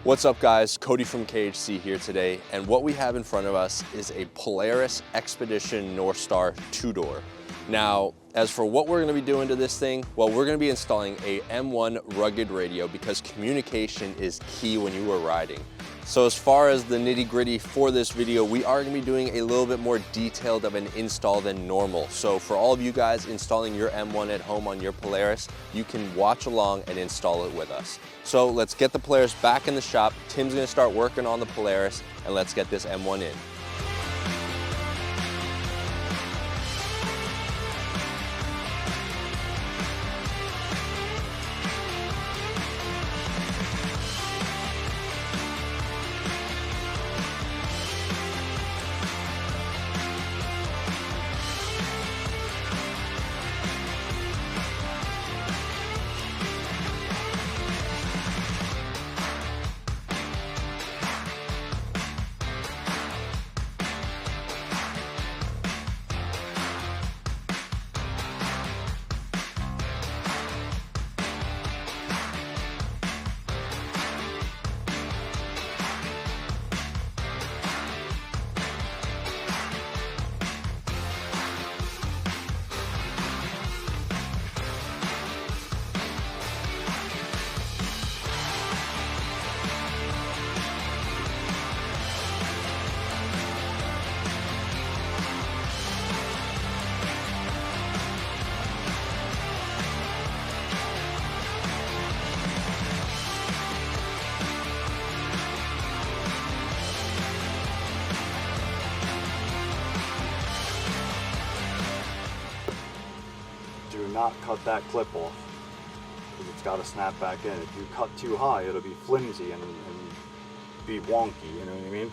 What's up guys, Cody from KHC here today, and what we have in front of us is a Polaris Expedition North Star 2-door. Now, as for what we're going to be doing to this thing, well, we're going to be installing a M1 rugged radio because communication is key when you are riding. So as far as the nitty-gritty for this video, we are going to be doing a little bit more detailed of an install than normal. So for all of you guys installing your M1 at home on your Polaris, you can watch along and install it with us. So let's get the Polaris back in the shop. Tim's going to start working on the Polaris, and let's get this M1 in. Do not cut that clip off, because it's got to snap back in. If you cut too high, it'll be flimsy and be wonky, you know what I mean?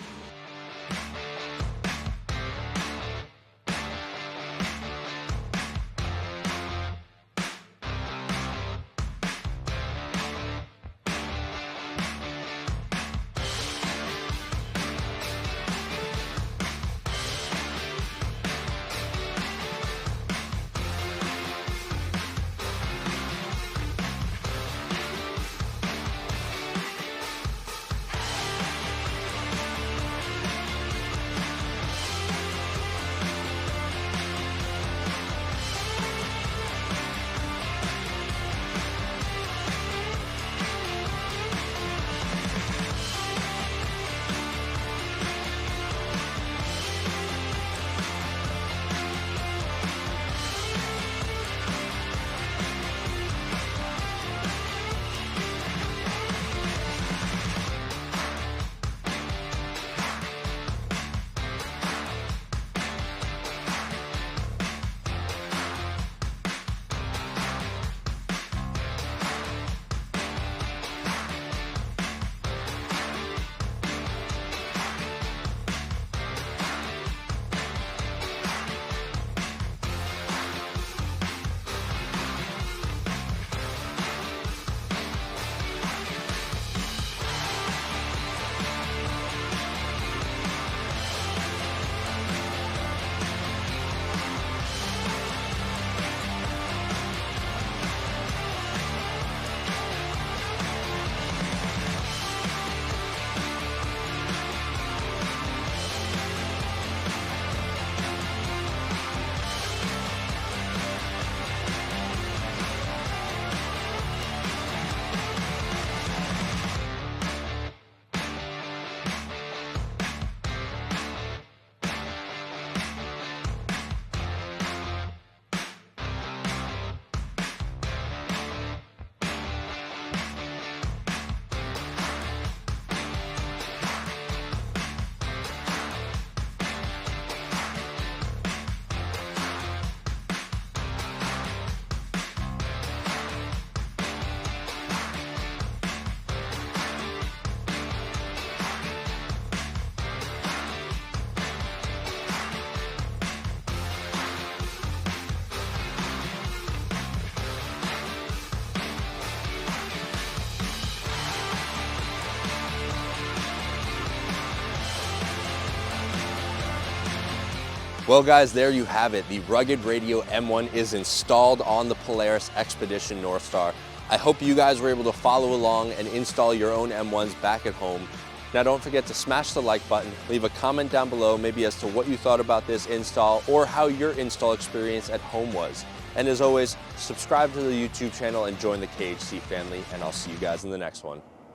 Well guys, there you have it. The rugged radio M1 is installed on the Polaris Expedition North Star. I hope you guys were able to follow along and install your own M1s back at home. Now don't forget to smash the like button, leave a comment down below maybe as to what you thought about this install or how your install experience at home was. And as always, subscribe to the YouTube channel and join the KHC family, and I'll see you guys in the next one.